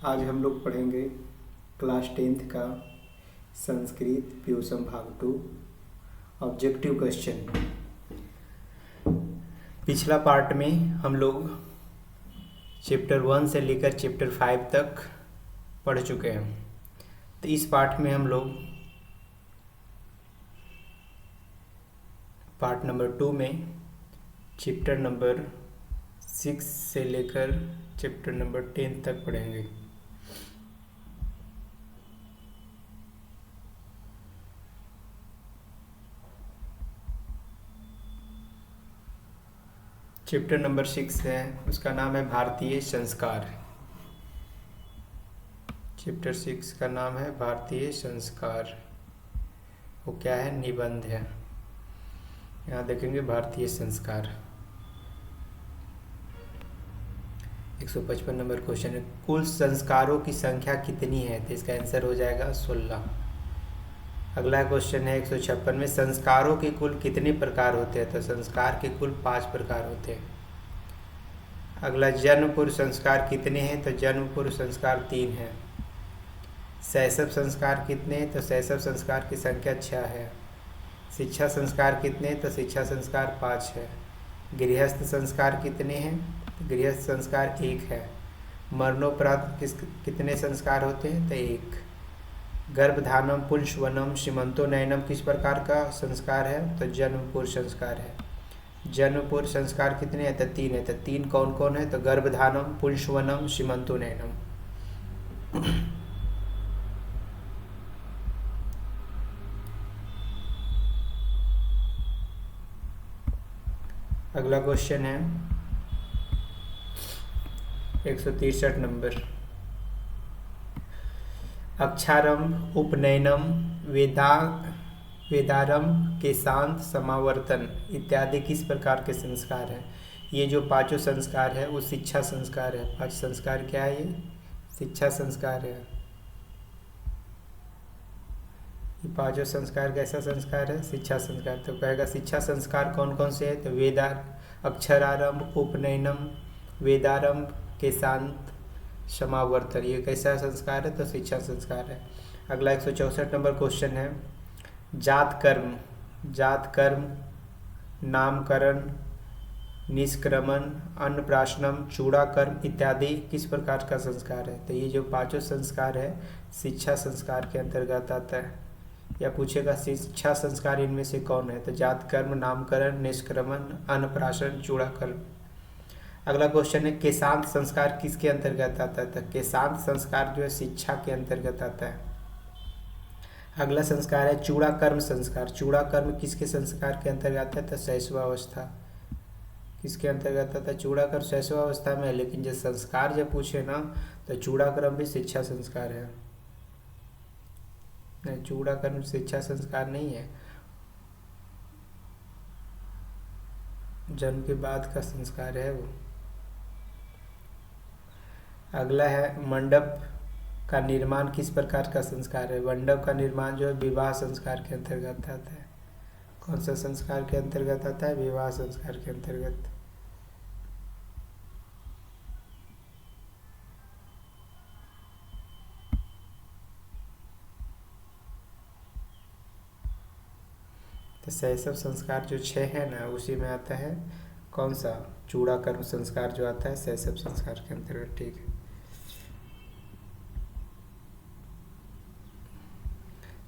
आज हम लोग पढ़ेंगे क्लास 10th का संस्कृत प्योसम भाग 2 ऑब्जेक्टिव क्वेश्चन। पिछला पार्ट में हम लोग चैप्टर 1 से लेकर चैप्टर 5 तक पढ़ चुके हैं। तो इस पार्ट में हम लोग पार्ट नंबर 2 में चैप्टर नंबर 6 से लेकर चैप्टर नंबर 10 तक पढ़ेंगे। चैप्टर नंबर 6 है, उसका नाम है भारतीय संस्कार। चैप्टर 6 का नाम है भारतीय संस्कार। वो क्या है? निबंध है। यहाँ देखेंगे भारतीय संस्कार। 155 नंबर क्वेश्चन है, कुल संस्कारों की संख्या कितनी है? तो इसका आंसर हो जाएगा 16। अगला क्वेश्चन है 156 में, संस्कारों के कुल कितने प्रकार होते हैं? तो संस्कार के कुल 5 प्रकार होते हैं। अगला, जन्म पूर्व संस्कार कितने हैं? तो जन्म पूर्व संस्कार 3 है। शैशव संस्कार कितने हैं? तो शैशव संस्कार की संख्या 6 है। शिक्षा संस्कार कितने हैं? तो शिक्षा संस्कार 5 है। गृहस्थ संस्कार कितने हैं? तो गृहस्थ संस्कार 1 है। मरणोपरांत कितने संस्कार होते हैं? तो 1। गर्भधानम, पुंसवनम, सीमंतोनयनम किस प्रकार का संस्कार है? तो जन्म पूर्व संस्कार है। जन्म पूर्व संस्कार कितने हैं? तो 3 है। तो 3 कौन कौन है? तो गर्भधानम, पुंसवनम, सीमंतोनयनम। अगला क्वेश्चन है 163 नंबर, अक्षारम, उपनयनम, वेदारम, केशांत, समावर्तन इत्यादि किस प्रकार के संस्कार हैं? ये जो 5 संस्कार है वो शिक्षा संस्कार है। 5 संस्कार क्या है? ये शिक्षा संस्कार है। ये 5 संस्कार कैसा संस्कार है? शिक्षा संस्कार। तो कहेगा शिक्षा संस्कार कौन कौन से है? तो वेदार, अक्षरारंभ, उपनयनम, वेदारंभ, केशांत, समावर्तन, ये कैसा संस्कार है? तो शिक्षा संस्कार है। अगला 164 नंबर क्वेश्चन है, जात कर्म, नामकरण, निष्क्रमण, अन्नप्राशनम, चूड़ाकर्म इत्यादि किस प्रकार का संस्कार है? तो ये जो 5 संस्कार है शिक्षा संस्कार के अंतर्गत आता है। या पूछेगा शिक्षा संस्कार इनमें से कौन है? तो जात कर्म, नामकरण, निष्क्रमण, अन्नप्राशन, चूड़ाकर्म। अगला क्वेश्चन है, केशांत संस्कार किसके अंतर्गत आता है? तो केशांत संस्कार जो है शिक्षा के अंतर्गत आता है। अगला संस्कार है चूड़ाकर्म संस्कार। चूड़ाकर्म किसके संस्कार के अंतर्गत आता है? तो शैशवावस्था। किसके अंतर्गत आता है? चूड़ाकर्म शैशवावस्था में है। लेकिन जो संस्कार जब पूछे ना तो चूड़ाकर्म भी शिक्षा संस्कार है। नहीं, चूड़ाकर्म शिक्षा संस्कार नहीं है, जन्म के बाद का संस्कार है वो। अगला है, मंडप का निर्माण किस प्रकार का संस्कार है? मंडप का निर्माण जो है विवाह संस्कार के अंतर्गत आता है। कौन सा संस्कार के अंतर्गत आता है? विवाह संस्कार के अंतर्गत। तो शैशव संस्कार जो 6 है ना उसी में आता है। कौन सा? चूड़ाकर्म संस्कार जो आता है शैशव संस्कार के अंतर्गत। ठीक है।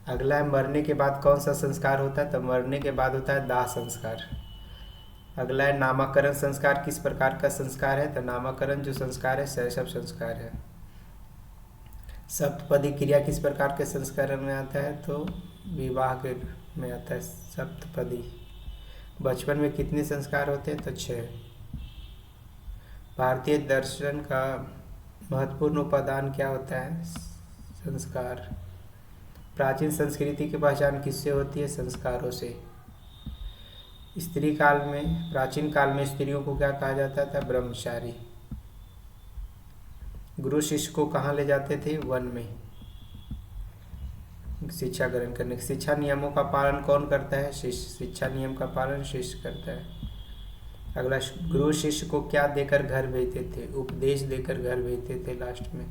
अगला है, मरने के बाद कौन सा संस्कार होता है? तो मरने के बाद होता है दाह संस्कार। अगला है, नामकरण संस्कार किस प्रकार का संस्कार है? तो नामकरण जो संस्कार है शैशव संस्कार है। सप्तपदी क्रिया किस प्रकार के संस्कार में आता है? तो विवाह के में आता है सप्तपदी। बचपन में कितने संस्कार होते हैं? तो 6। भारतीय दर्शन का महत्वपूर्ण उपादान क्या होता है? संस्कार। प्राचीन संस्कृति की पहचान किससे होती है? संस्कारों से। स्त्री काल में, प्राचीन काल में स्त्रियों को क्या कहा जाता था? ब्रह्मचारी। गुरु शिष्य को कहाँ ले जाते थे? वन में शिक्षा ग्रहण करने। शिक्षा नियमों का पालन कौन करता है? शिष्य। शिक्षा नियम का पालन शिष्य करता है। अगला, गुरु शिष्य को क्या देकर घर भेजते थे? उपदेश देकर घर भेजते थे लास्ट में।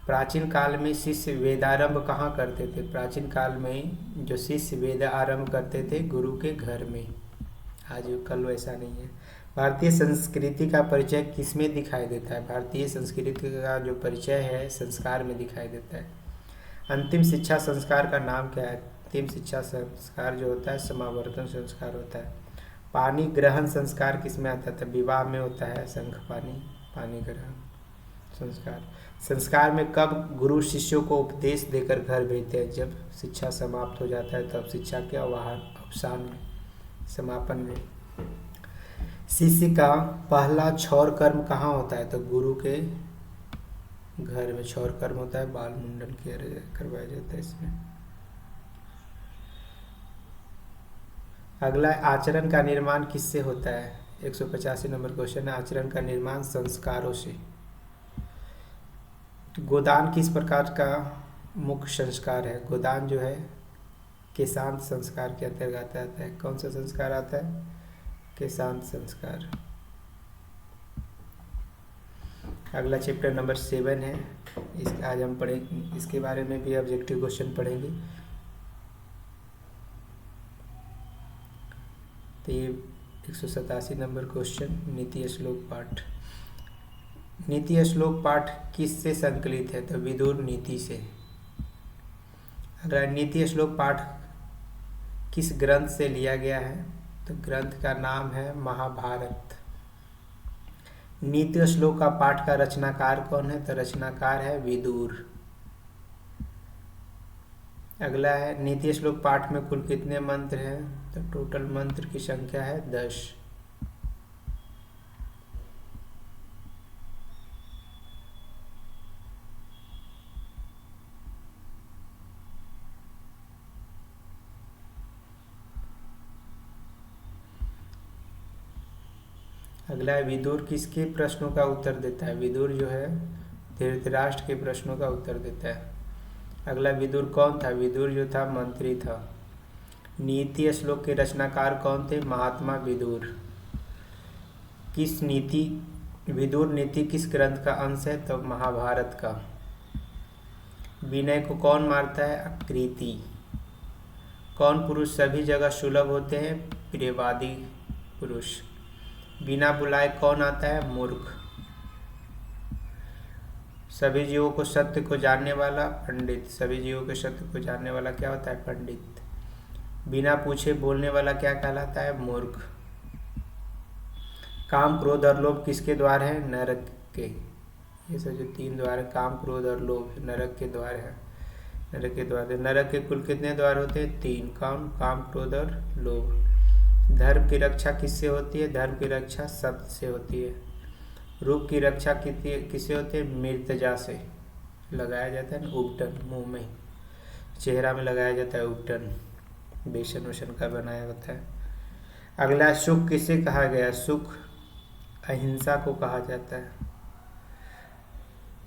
प्राचीन काल में शिष्य वेदारंभ कहाँ करते थे? प्राचीन काल में जो शिष्य वेद आरंभ करते थे गुरु के घर में। आज कल वैसा नहीं है। भारतीय संस्कृति का परिचय किसमें दिखाई देता है? भारतीय संस्कृति का जो परिचय है संस्कार में दिखाई देता है। अंतिम शिक्षा संस्कार का नाम क्या है? अंतिम शिक्षा संस्कार जो होता है समावर्तन संस्कार होता है। पानी ग्रहण संस्कार किसमें आता है? विवाह में होता है शंख पानी ग्रहण संस्कार। संस्कार में कब गुरु शिष्यों को उपदेश देकर घर भेजते हैं? जब शिक्षा समाप्त हो जाता है तब शिक्षा के अवसान में, समापन में। शिष्य का पहला क्षौर कर्म कहाँ होता है? तो गुरु के घर में क्षौर कर्म होता है, बाल मुंडन करवाया जाता है इसमें। अगला आचरण का निर्माण किससे होता है? 185 नंबर क्वेश्चन है। आचरण का निर्माण संस्कारों से। गोदान किस प्रकार का मुख्य संस्कार है? गोदान जो है केशांत संस्कार के अंतर्गत आता है। कौन सा संस्कार आता है? केशांत संस्कार। अगला चैप्टर नंबर 7 है। आज हम पढ़ेंगे इसके बारे में भी ऑब्जेक्टिव क्वेश्चन पढ़ेंगे। तो ये 187 नंबर क्वेश्चन नीति श्लोक पाठ। नीति श्लोक पाठ किससे संकलित है? तो विदुर नीति से। अगर नीति श्लोक पाठ किस ग्रंथ से लिया गया है? तो ग्रंथ का नाम है महाभारत। नीति श्लोक का पाठ का रचनाकार कौन है? तो रचनाकार है विदुर। अगला है नीति श्लोक पाठ में कुल कितने मंत्र हैं? तो टोटल मंत्र की संख्या है 10। अगला है विदुर किसके प्रश्नों का उत्तर देता है? विदुर जो है धृतराष्ट्र के प्रश्नों का उत्तर देता है। अगला विदुर कौन था? विदुर जो था मंत्री था। नीति श्लोक के रचनाकार कौन थे? महात्मा विदुर। किस नीति विदुर नीति किस ग्रंथ का अंश है? तो महाभारत का। विनय को कौन मारता है? अकृति। कौन पुरुष सभी जगह सुलभ होते हैं? प्रियवादी पुरुष। बिना बुलाए कौन आता है? मूर्ख। सभी जीवों को सत्य को जानने वाला पंडित। सभी जीवों के सत्य को जानने वाला क्या होता है? पंडित। बिना पूछे बोलने वाला क्या कहलाता है? मूर्ख। काम क्रोध और लोभ किसके द्वार है? नरक के। ये सब जो 3 द्वार है काम क्रोध और लोभ नरक के द्वार है। नरक के द्वार है। नरक के कुल कितने द्वार होते हैं? 3। कौन? काम क्रोध और लोभ। धर्म की रक्षा किससे होती है? धर्म की रक्षा सत्य से होती है। रूप की रक्षा किससे होती है? मृतजा से। लगाया जाता है ना उपटन, मुंह में चेहरा में लगाया जाता है उपटन, बेसन वेसन का बनाया होता है। अगला सुख किसे कहा गया? सुख अहिंसा को कहा जाता है।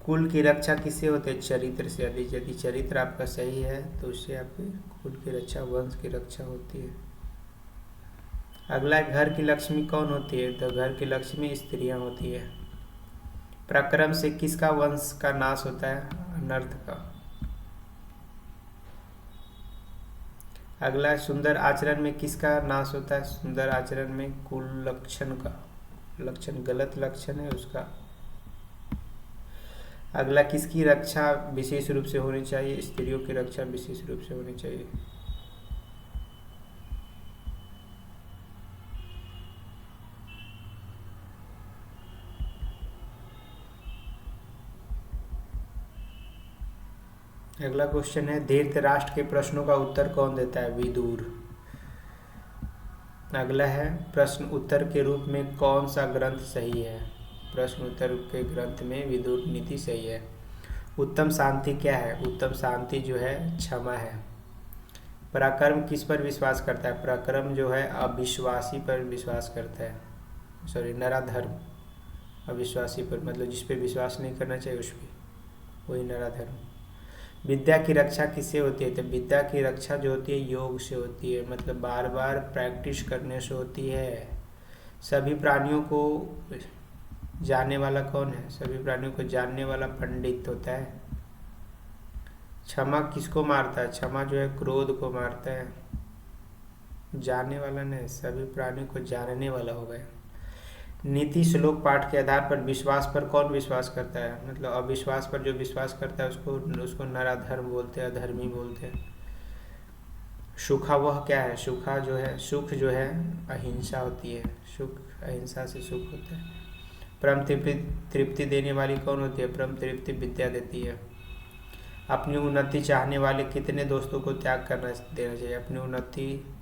कुल की रक्षा किससे होती है? चरित्र से। यदि चरित्र आपका सही है तो उससे आपके कुल की रक्षा, वंश की रक्षा होती है। अगला घर की लक्ष्मी कौन होती है? तो घर की लक्ष्मी स्त्रियां होती है। पराक्रम से किसका वंश का नाश होता है? अनर्थ का। अगला सुंदर आचरण में किसका नाश होता है? सुंदर आचरण में कुल लक्षण का। लक्षण गलत लक्षण है उसका। अगला किसकी रक्षा विशेष रूप से होनी चाहिए? स्त्रियों की रक्षा विशेष रूप से होनी चाहिए। अगला क्वेश्चन है धृतराष्ट्र के प्रश्नों का उत्तर कौन देता है? विदुर। अगला है प्रश्न उत्तर के रूप में कौन सा ग्रंथ सही है? प्रश्न उत्तर के ग्रंथ में विदुर नीति सही है। उत्तम शांति क्या है? उत्तम शांति जो है क्षमा है। पराक्रम किस पर विश्वास करता है? पराक्रम जो है अविश्वासी पर विश्वास करता है। सॉरी, नराधर्म। अविश्वासी पर मतलब जिस पे विश्वास नहीं करना चाहिए उस पर, वही नराधर्म। विद्या की रक्षा किससे होती है? तो विद्या की रक्षा जो होती है योग से होती है, मतलब बार बार प्रैक्टिस करने से होती है। सभी प्राणियों को जानने वाला कौन है? सभी प्राणियों को जानने वाला पंडित होता है। क्षमा किसको मारता है? क्षमा जो है क्रोध को मारता है। जानने वाला नहीं, सभी प्राणी को जानने वाला हो गया। नीति श्लोक पाठ के आधार पर विश्वास पर कौन विश्वास करता है? मतलब अविश्वास पर जो विश्वास करता है उसको उसको नराधर्म बोलते हैं, अधर्मी बोलते हैं। सुखा वह क्या है? सुखा जो है, सुख जो है अहिंसा होती है। सुख अहिंसा से सुख होता है। परम तृप्ति देने वाली कौन होती है? परम तृप्ति विद्या देती है। अपनी उन्नति चाहने वाले कितने दोस्तों को त्याग करना देना चाहिए? अपनी उन्नति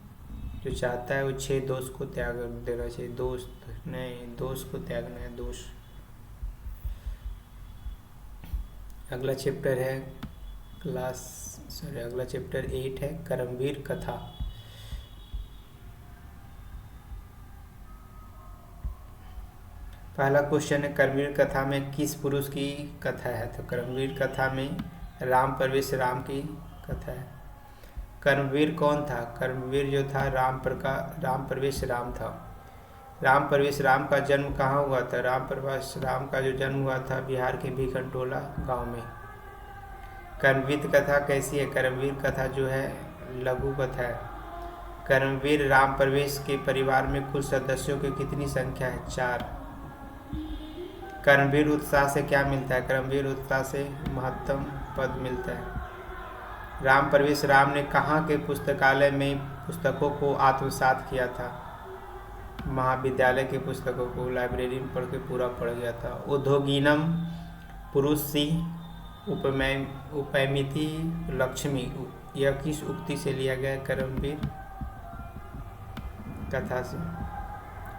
जो चाहता है वो 6 दोस्त को त्याग देना चाहिए। दोस्त नहीं, दोस्त को त्यागना है, दोस्त। अगला चैप्टर है अगला चैप्टर 8 है कर्मवीर कथा। पहला क्वेश्चन है कर्मवीर कथा में किस पुरुष की कथा है? तो कर्मवीर कथा में राम प्रवेश राम की कथा है। कर्मवीर कौन था? कर्मवीर जो था राम प्रवेश राम था। राम प्रवेश राम का जन्म कहाँ हुआ था? राम प्रवेश राम का जो जन्म हुआ था बिहार के भिखनटोला गांव में। कर्मवीर कथा कैसी है? कर्मवीर कथा जो है लघु कथा है। कर्मवीर राम प्रवेश के परिवार में कुल सदस्यों की कितनी संख्या है? 4। कर्मवीर उत्साह से क्या मिलता है? कर्मवीर उत्साह से महत्तम पद मिलता है। राम प्रवेश राम ने कहाँ के पुस्तकालय में पुस्तकों को आत्मसात किया था? महाविद्यालय के पुस्तकों को लाइब्रेरी में पढ़ के पूरा पढ़ गया था। उद्योगीनम पुरुष सी उपैमिति लक्ष्मी, यह किस उक्ति से लिया गया? कर्मवीर कथा से।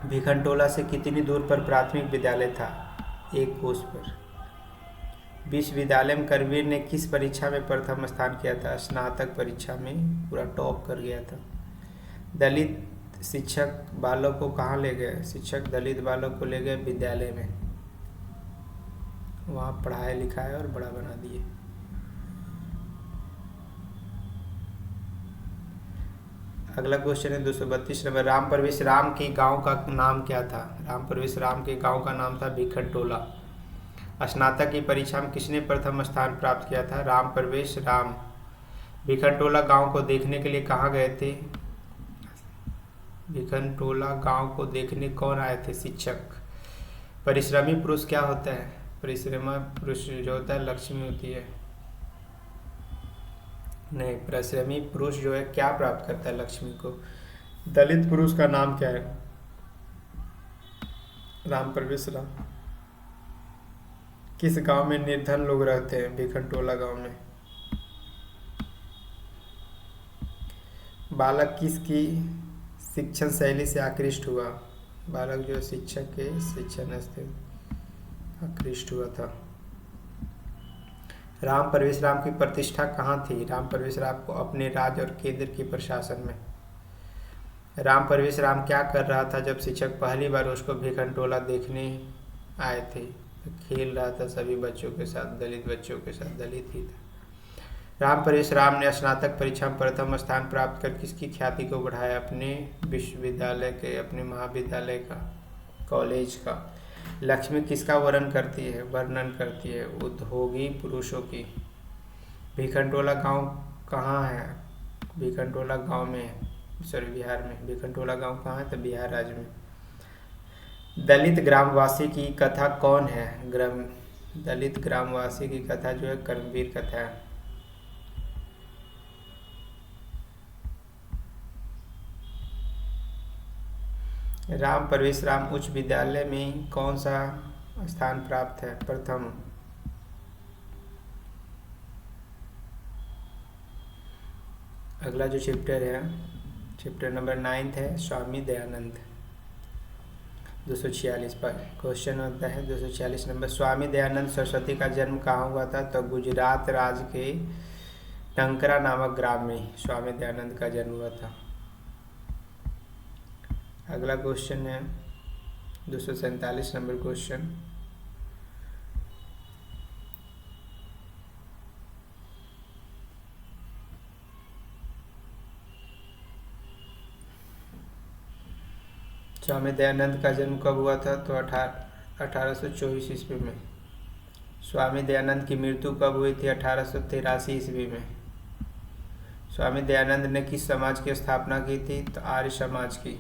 भिखनटोला से कितनी दूर पर प्राथमिक विद्यालय था? 1 कोस पर। विश्वविद्यालय में कर्मवीर ने किस परीक्षा में प्रथम स्थान किया था? स्नातक परीक्षा में पूरा टॉप कर गया था। दलित शिक्षक बालक को कहाँ ले गए? शिक्षक दलित बालक को ले गए विद्यालय में, वहाँ पढ़ाया लिखाया और बड़ा बना दिए। अगला क्वेश्चन है 232 नंबर। राम प्रवेश राम के गांव का नाम क्या था? राम प्रवेश राम के गांव का नाम था भिखनटोला। स्नातक की परीक्षा में किसने प्रथम स्थान प्राप्त किया था? राम प्रवेश राम। भिखनटोला गांव को देखने के लिए कहाँ गए थे? भिखनटोला गांव को देखने कौन आए थे? शिक्षक। परिश्रमी पुरुष क्या होता है? परिश्रमी पुरुष जो होता है लक्ष्मी होती है। नहीं, परिश्रमी पुरुष जो है क्या प्राप्त करता है? लक्ष्मी को। दलित पुरुष का नाम क्या है? राम प्रवेश राम। किस गांव में निर्धन लोग रहते हैं? भिखनटोला गांव में। बालक किसकी शिक्षण शैली से आकृष्ट हुआ? बालक जो शिक्षक के शिक्षण से आकृष्ट हुआ था। राम प्रवेश राम की प्रतिष्ठा कहाँ थी? राम प्रवेश राम को अपने राज्य और केंद्र के प्रशासन में। राम प्रवेश राम क्या कर रहा था जब शिक्षक पहली बार उसको भिखनटोला देखने आए थे? खेल रहा था सभी बच्चों के साथ, दलित बच्चों के साथ, दलित ही था। राम प्रवेश राम ने स्नातक परीक्षा में प्रथम स्थान प्राप्त कर किसकी ख्याति को बढ़ाया? अपने विश्वविद्यालय के, अपने महाविद्यालय का, कॉलेज का। लक्ष्मी किसका वर्णन करती है? उद्योगी पुरुषों की। भिखनटोला गांव कहाँ है? भिखनटोला गांव में है, बिहार में। भिखनटोला गांव कहाँ है? तो बिहार राज्य में। दलित ग्रामवासी की कथा कौन है? दलित ग्रामवासी की कथा जो है कर्मवीर कथा है। राम प्रवेश राम उच्च विद्यालय में कौन सा स्थान प्राप्त है? प्रथम। अगला जो चैप्टर है, चैप्टर नंबर 9 है स्वामी दयानंद। 246 पर क्वेश्चन होता है 246 नंबर। स्वामी दयानंद सरस्वती का जन्म कहाँ हुआ था? तो गुजरात राज्य के टंकरा नामक ग्राम में स्वामी दयानंद का जन्म हुआ था। अगला क्वेश्चन है 247 नंबर क्वेश्चन। स्वामी दयानंद का जन्म कब हुआ था? तो 1824 ईस्वी में स्वामी दयानंद की मृत्यु कब हुई थी? 1883 ईस्वी में। स्वामी दयानंद ने किस समाज की स्थापना की थी? तो आर्य समाज की।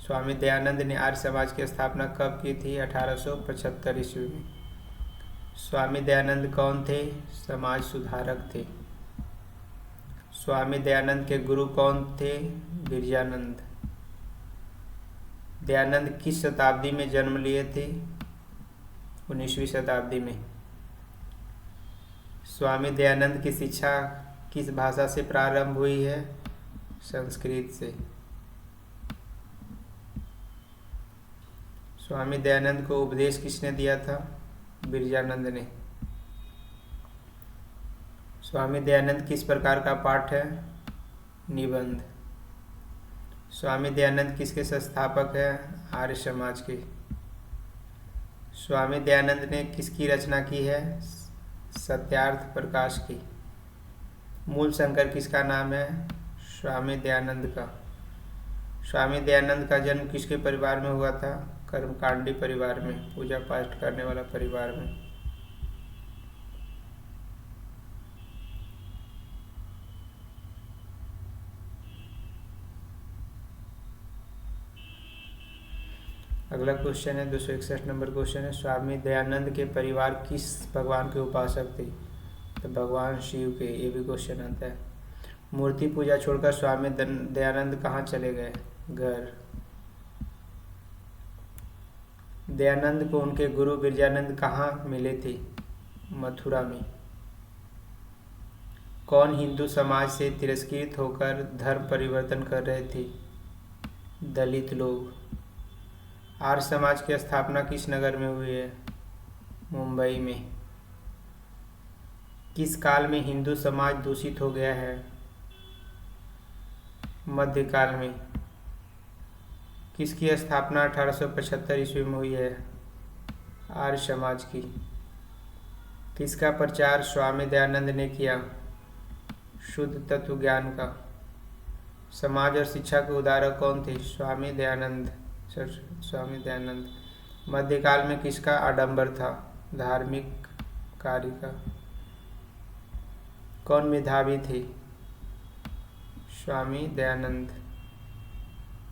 स्वामी दयानंद ने आर्य समाज की स्थापना कब की थी? 1875 ईस्वी में। स्वामी दयानंद कौन थे? समाज सुधारक थे। स्वामी दयानंद के गुरु कौन थे? बिरजानंद। दयानंद किस शताब्दी में जन्म लिए थे? 19वीं शताब्दी में। स्वामी दयानंद की शिक्षा किस भाषा से प्रारंभ हुई है? संस्कृत से। स्वामी दयानंद को उपदेश किसने दिया था? बिरजानंद ने। स्वामी दयानंद किस प्रकार का पाठ है? निबंध। स्वामी दयानंद किसके संस्थापक है? आर्य समाज के। स्वामी दयानंद ने किसकी रचना की है? सत्यार्थ प्रकाश की। मूल शंकर किसका नाम है? स्वामी दयानंद का। स्वामी दयानंद का जन्म किसके परिवार में हुआ था? कर्मकांडी परिवार में, पूजा पाठ करने वाला परिवार में। अगला क्वेश्चन है 261 नंबर क्वेश्चन है, स्वामी दयानंद के परिवार किस भगवान के उपासक थे? तो भगवान शिव के। ये भी क्वेश्चन आता है। मूर्ति पूजा छोड़कर स्वामी दयानंद कहाँ चले गए? घर। दयानंद को उनके गुरु बिरजानंद कहाँ मिले थे? मथुरा में। कौन हिंदू समाज से तिरस्कृत होकर धर्म परिवर्तन कर रहे थे? दलित लोग। आर्य समाज की स्थापना किस नगर में हुई है? मुंबई में। किस काल में हिंदू समाज दूषित हो गया है? मध्यकाल में। किसकी स्थापना 1875 ईस्वी में हुई है? आर्य समाज की। किसका प्रचार स्वामी दयानंद ने किया? शुद्ध तत्व ज्ञान का। समाज और शिक्षा के उदारक कौन थे? स्वामी दयानंद। मध्यकाल में किसका आडंबर था? धार्मिक कार्य का। कौन मेधावी थे? स्वामी दयानंद।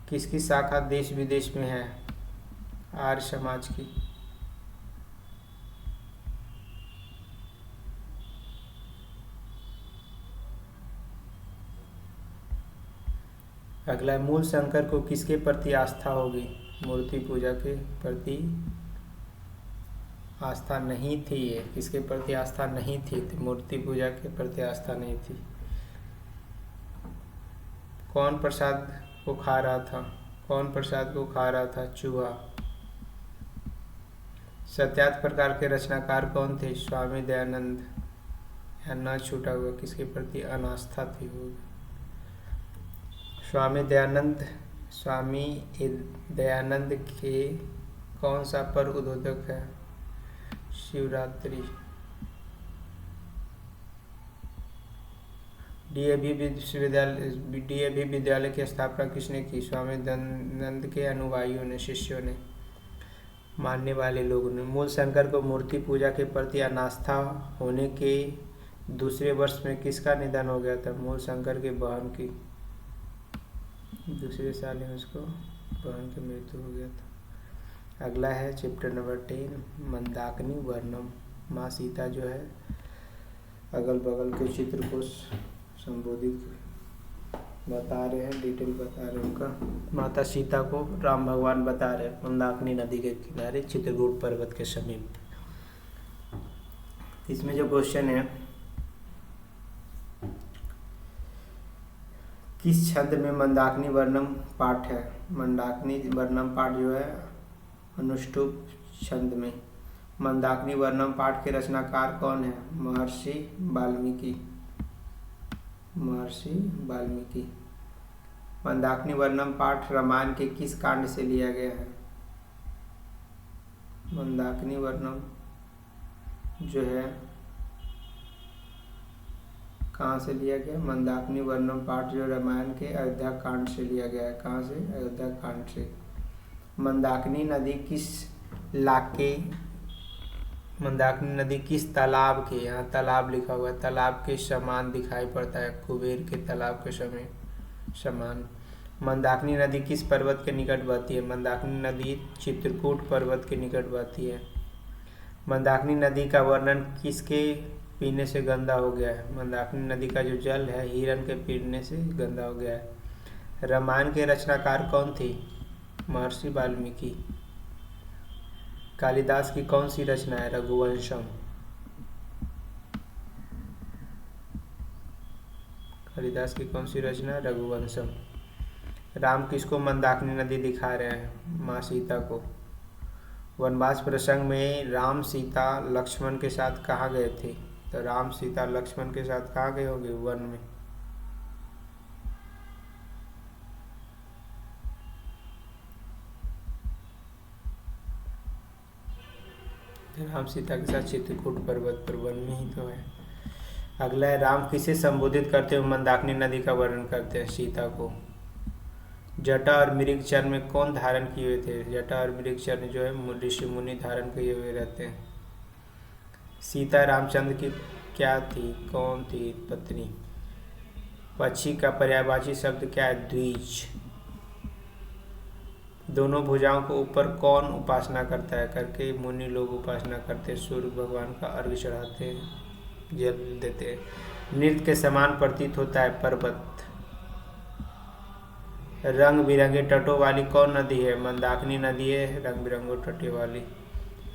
किसकी शाखा देश विदेश में है? आर्य समाज की। अगला, मूल शंकर को किसके प्रति आस्था होगी? मूर्ति पूजा के प्रति आस्था नहीं थी। ये किसके प्रति आस्था नहीं थी? तो मूर्ति पूजा के प्रति आस्था नहीं थी। कौन प्रसाद को खा रहा था? कौन प्रसाद को खा रहा था? चूहा। सत्यार्थ प्रकार के रचनाकार कौन थे? स्वामी दयानंद। या न छूटा हुआ किसके प्रति अनास्था थी? वो स्वामी दयानंद के कौन सा पर्व उद्बोधक है? शिवरात्रि। डीएवी विद्यालय की स्थापना किसने की? स्वामी दयानंद के अनुयायियों ने, शिष्यों ने, मानने वाले लोगों ने। मूल शंकर को मूर्ति पूजा के प्रति अनास्था होने के दूसरे वर्ष में किसका निधन हो गया था? मूल शंकर के बहन की। दूसरे साल में उसको बहन की मृत्यु हो गया था। अगला है चैप्टर नंबर 10, मंदाकिनी वर्णम। माँ सीता जो है अगल बगल के चित्र को संबोधित बता रहे हैं, डिटेल बता रहे हैं उनका। माता सीता को राम भगवान बता रहे हैं मंदाकिनी नदी के किनारे चित्रकूट पर्वत के समीप। इसमें जो क्वेश्चन है, किस छंद में मंदाकिनी वर्णम पाठ है? मंदाकिनी वर्णम पाठ जो है अनुष्टुप छंद में। मंदाकिनी वर्णम पाठ के रचनाकार कौन है? महर्षि वाल्मीकि। मंदाकिनी वर्णम पाठ रामायण के किस कांड से लिया गया है? मंदाकिनी वर्णम जो है कहाँ से लिया गया? मंदाकिनी वर्णम पाठ जो रामायण के अयोध्या कांड से लिया गया है। कहाँ से? अयोध्या कांड से। मंदाकिनी नदी किस इलाके मंदाकिनी नदी किस तालाब के, यहाँ तालाब लिखा हुआ है, तालाब के समान दिखाई पड़ता है, कुबेर के तालाब के समय समान। मंदाकिनी नदी किस पर्वत के निकट बहती है, मंदाकिनी नदी चित्रकूट पर्वत के निकट बहती है। मंदाकिनी नदी का वर्णन किसके पीने से गंदा हो गया है, मंदाकिनी नदी का जो जल है हिरण के पीने से गंदा हो गया है। रामायण के रचनाकार कौन थे, महर्षि वाल्मीकि। कालिदास की कौन सी रचना है, रघुवंशम। कालिदास की कौन सी रचना है, रघुवंशम। राम किसको मंदाकिनी नदी दिखा रहे हैं, माँ सीता को। वनवास प्रसंग में राम सीता लक्ष्मण के साथ कहाँ गए थे, तो राम सीता लक्ष्मण के साथ कहाँ गए होंगे, वन में। राम सीता के साथ चित्रकूट पर्वत पर, वन में ही तो है। अगला है, राम किसे संबोधित करते हुए मंदाकिनी नदी का वर्णन करते हैं, सीता को। जटा और मृगचर्म में कौन धारण किए हुए थे, जटा और मृगचर्म जो है ऋषि मुनि धारण किए हुए रहते हैं। सीता रामचंद्र की क्या थी, कौन थी पत्नी। पक्षी का पर्यायवाची शब्द क्या है, द्विज। दोनों भुजाओं को ऊपर कौन उपासना करता है, करके मुनि लोग उपासना करते हैं, सूर्य भगवान का अर्घ्य चढ़ाते हैं, जल देते हैं। नृत्य के समान प्रतीत होता है, पर्वत। रंग बिरंगे तटों वाली कौन नदी है, मंदाकिनी नदी है रंग बिरंगों तटों वाली।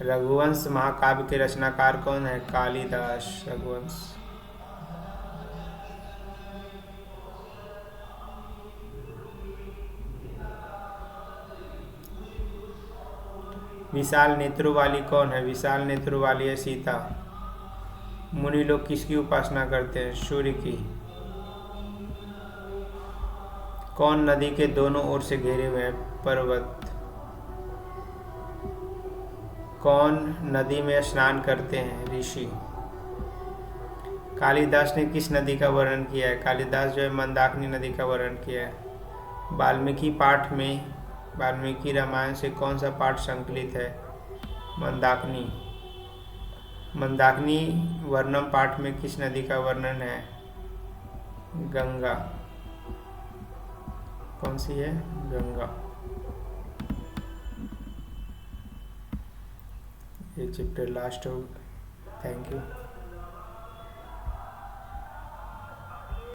रघुवंश महाकाव्य के रचनाकार कौन है, कालिदास। रघुवंश। विशाल नेत्रों वाली कौन है, विशाल नेत्रों वाली है सीता। मुनि लोग किसकी उपासना करते हैं, सूर्य की। कौन नदी के दोनों ओर से घेरे हुए हैं, पर्वत। कौन नदी में स्नान करते हैं, ऋषि। कालिदास ने किस नदी का वर्णन किया है, कालिदास जो है मंदाकिनी नदी का वर्णन किया है। वाल्मीकि पाठ में, वाल्मीकि रामायण से कौन सा पाठ संकलित है, मंदाकिनी। मंदाकिनी वर्णम पाठ में किस नदी का वर्णन है, गंगा। कौन सी है, गंगा। ये चैप्टर लास्ट हो। Thank you.